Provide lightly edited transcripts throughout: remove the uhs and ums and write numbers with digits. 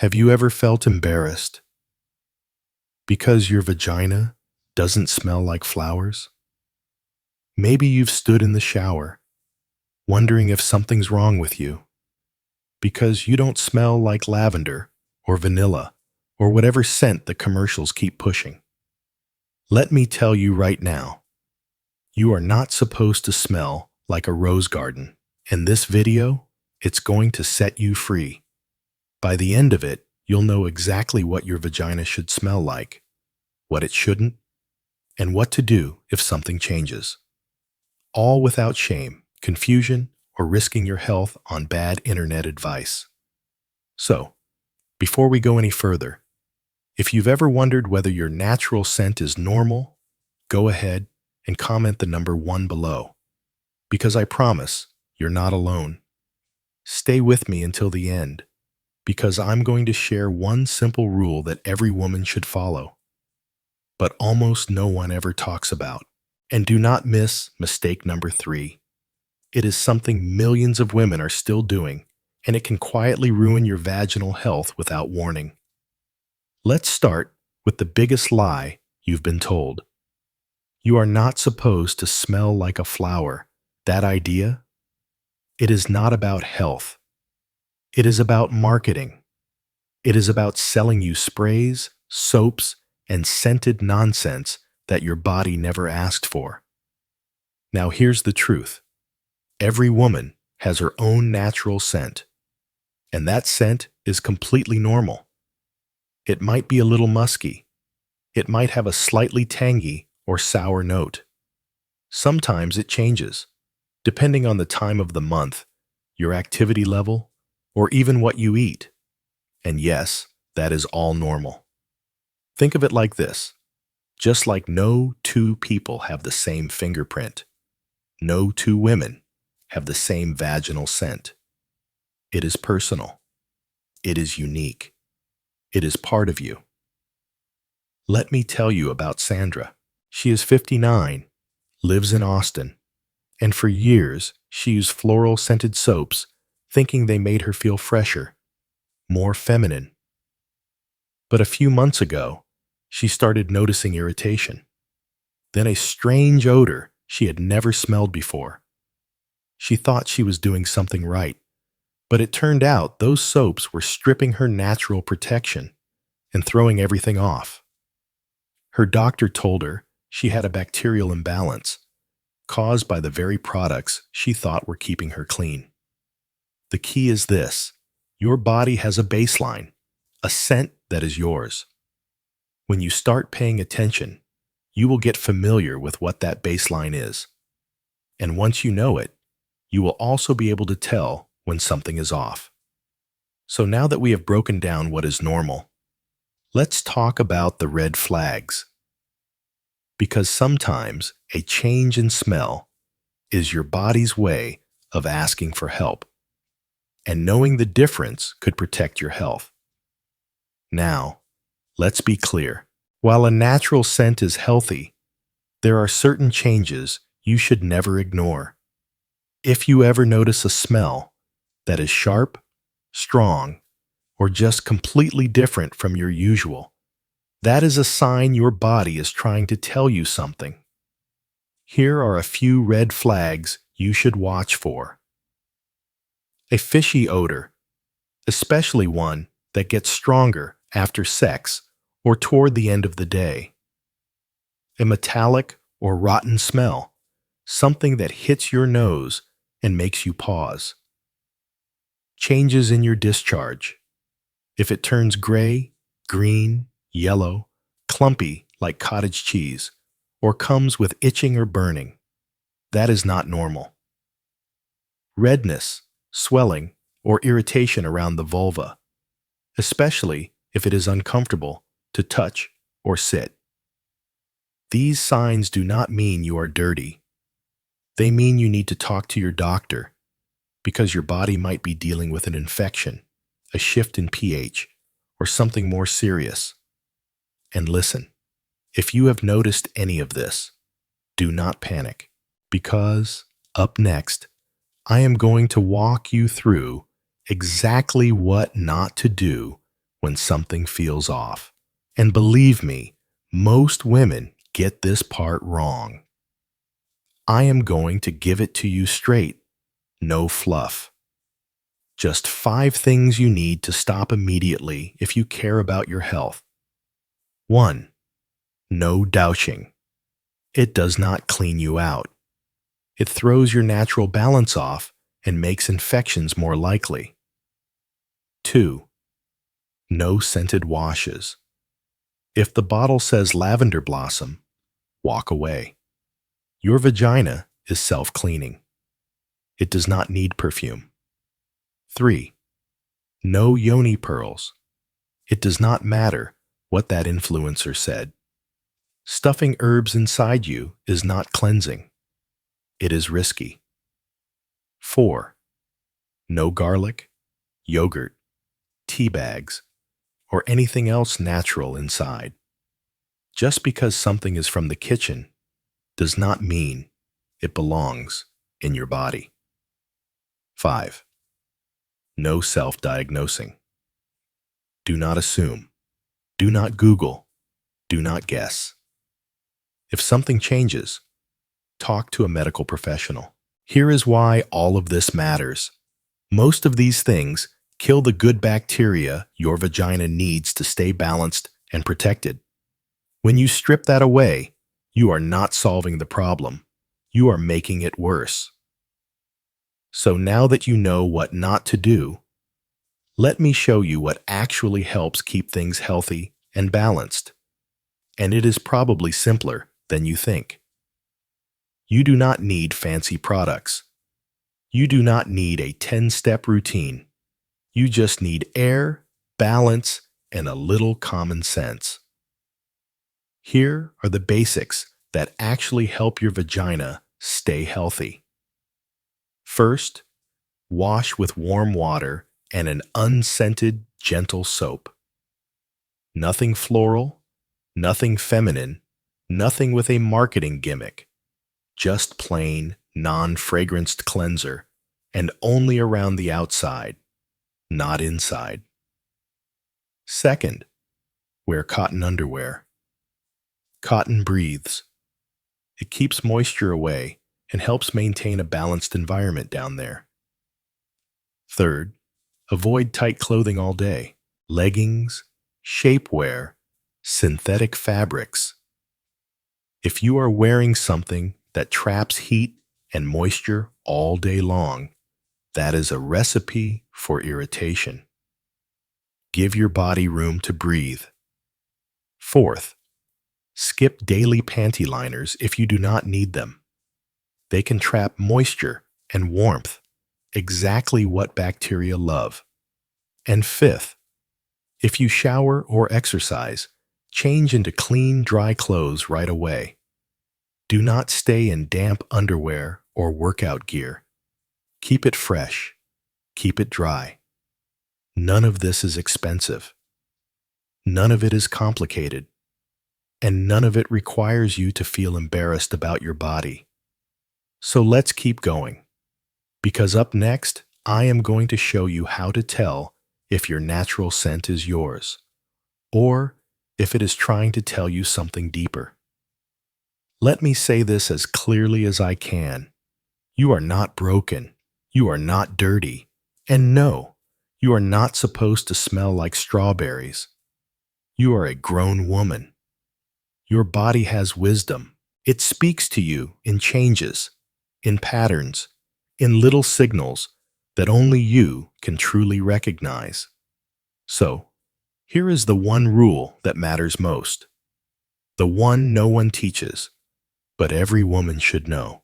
Have you ever felt embarrassed because your vagina doesn't smell like flowers? Maybe you've stood in the shower, wondering if something's wrong with you because you don't smell like lavender or vanilla or whatever scent the commercials keep pushing. Let me tell you right now, you are not supposed to smell like a rose garden. In this video, it's going to set you free. By the end of it, you'll know exactly what your vagina should smell like, what it shouldn't, and what to do if something changes. All without shame, confusion, or risking your health on bad internet advice. So, before we go any further, if you've ever wondered whether your natural scent is normal, go ahead and comment the number 1 below, because I promise you're not alone. Stay with me until the end, because I'm going to share one simple rule that every woman should follow, but almost no one ever talks about. And do not miss mistake number 3. It is something millions of women are still doing, and it can quietly ruin your vaginal health without warning. Let's start with the biggest lie you've been told. You are not supposed to smell like a flower. That idea? It is not about health. It is about marketing. It is about selling you sprays, soaps, and scented nonsense that your body never asked for. Now here's the truth. Every woman has her own natural scent, and that scent is completely normal. It might be a little musky. It might have a slightly tangy or sour note. Sometimes it changes, depending on the time of the month, your activity level, or even what you eat. And yes, that is all normal. Think of it like this. Just like no two people have the same fingerprint, no two women have the same vaginal scent. It is personal. It is unique. It is part of you. Let me tell you about Sandra. She is 59, lives in Austin, and for years she used floral scented soaps thinking they made her feel fresher, more feminine. But a few months ago, she started noticing irritation, then a strange odor she had never smelled before. She thought she was doing something right, but it turned out those soaps were stripping her natural protection and throwing everything off. Her doctor told her she had a bacterial imbalance caused by the very products she thought were keeping her clean. The key is this: your body has a baseline, a scent that is yours. When you start paying attention, you will get familiar with what that baseline is. And once you know it, you will also be able to tell when something is off. So now that we have broken down what is normal, let's talk about the red flags. Because sometimes a change in smell is your body's way of asking for help, and knowing the difference could protect your health. Now, let's be clear. While a natural scent is healthy, there are certain changes you should never ignore. If you ever notice a smell that is sharp, strong, or just completely different from your usual, that is a sign your body is trying to tell you something. Here are a few red flags you should watch for. A fishy odor, especially one that gets stronger after sex or toward the end of the day. A metallic or rotten smell, something that hits your nose and makes you pause. Changes in your discharge. If it turns gray, green, yellow, clumpy like cottage cheese, or comes with itching or burning, that is not normal. Redness, swelling, or irritation around the vulva, especially if it is uncomfortable to touch or sit. These signs do not mean you are dirty. They mean you need to talk to your doctor because your body might be dealing with an infection, a shift in pH, or something more serious. And listen, if you have noticed any of this, do not panic, because up next, I am going to walk you through exactly what not to do when something feels off. And believe me, most women get this part wrong. I am going to give it to you straight, no fluff. Just 5 things you need to stop immediately if you care about your health. 1. No douching. It does not clean you out. It throws your natural balance off and makes infections more likely. 2. No scented washes. If the bottle says lavender blossom, walk away. Your vagina is self-cleaning. It does not need perfume. 3. No yoni pearls. It does not matter what that influencer said. Stuffing herbs inside you is not cleansing. It is risky. 4. No garlic, yogurt, tea bags, or anything else natural inside. Just because something is from the kitchen does not mean it belongs in your body. 5. No self-diagnosing. Do not assume. Do not Google. Do not guess. If something changes, talk to a medical professional. Here is why all of this matters. Most of these things kill the good bacteria your vagina needs to stay balanced and protected. When you strip that away, you are not solving the problem. You are making it worse. So now that you know what not to do, let me show you what actually helps keep things healthy and balanced. And it is probably simpler than you think. You do not need fancy products. You do not need a 10-step routine. You just need air, balance, and a little common sense. Here are the basics that actually help your vagina stay healthy. First, wash with warm water and an unscented, gentle soap. Nothing floral, nothing feminine, nothing with a marketing gimmick. Just plain, non-fragranced cleanser, and only around the outside, not inside. Second, wear cotton underwear. Cotton breathes. It keeps moisture away and helps maintain a balanced environment down there. Third, avoid tight clothing all day. Leggings, shapewear, synthetic fabrics. If you are wearing something that traps heat and moisture all day long, that is a recipe for irritation. Give your body room to breathe. Fourth, skip daily panty liners if you do not need them. They can trap moisture and warmth, exactly what bacteria love. And fifth, if you shower or exercise, change into clean, dry clothes right away. Do not stay in damp underwear or workout gear. Keep it fresh. Keep it dry. None of this is expensive. None of it is complicated. And none of it requires you to feel embarrassed about your body. So let's keep going. Because up next, I am going to show you how to tell if your natural scent is yours, or if it is trying to tell you something deeper. Let me say this as clearly as I can. You are not broken. You are not dirty. And no, you are not supposed to smell like strawberries. You are a grown woman. Your body has wisdom. It speaks to you in changes, in patterns, in little signals that only you can truly recognize. So, here is the one rule that matters most. The one no one teaches, but every woman should know.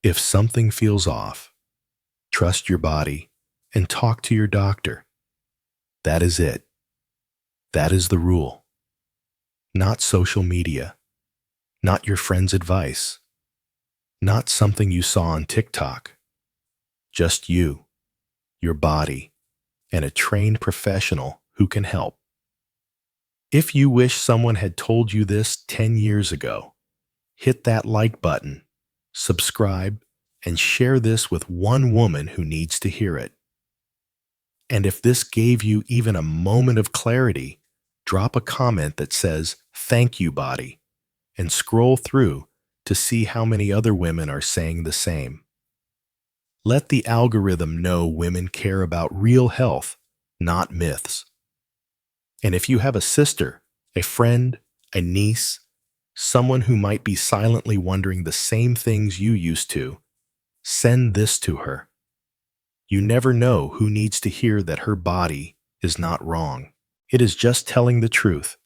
If something feels off, trust your body and talk to your doctor. That is it. That is the rule. Not social media. Not your friend's advice. Not something you saw on TikTok. Just you, your body, and a trained professional who can help. If you wish someone had told you this 10 years ago, hit that like button, subscribe, and share this with one woman who needs to hear it. And if this gave you even a moment of clarity, drop a comment that says, "Thank you, body," and scroll through to see how many other women are saying the same. Let the algorithm know women care about real health, not myths. And if you have a sister, a friend, a niece, someone who might be silently wondering the same things you used to, send this to her. You never know who needs to hear that her body is not wrong. It is just telling the truth.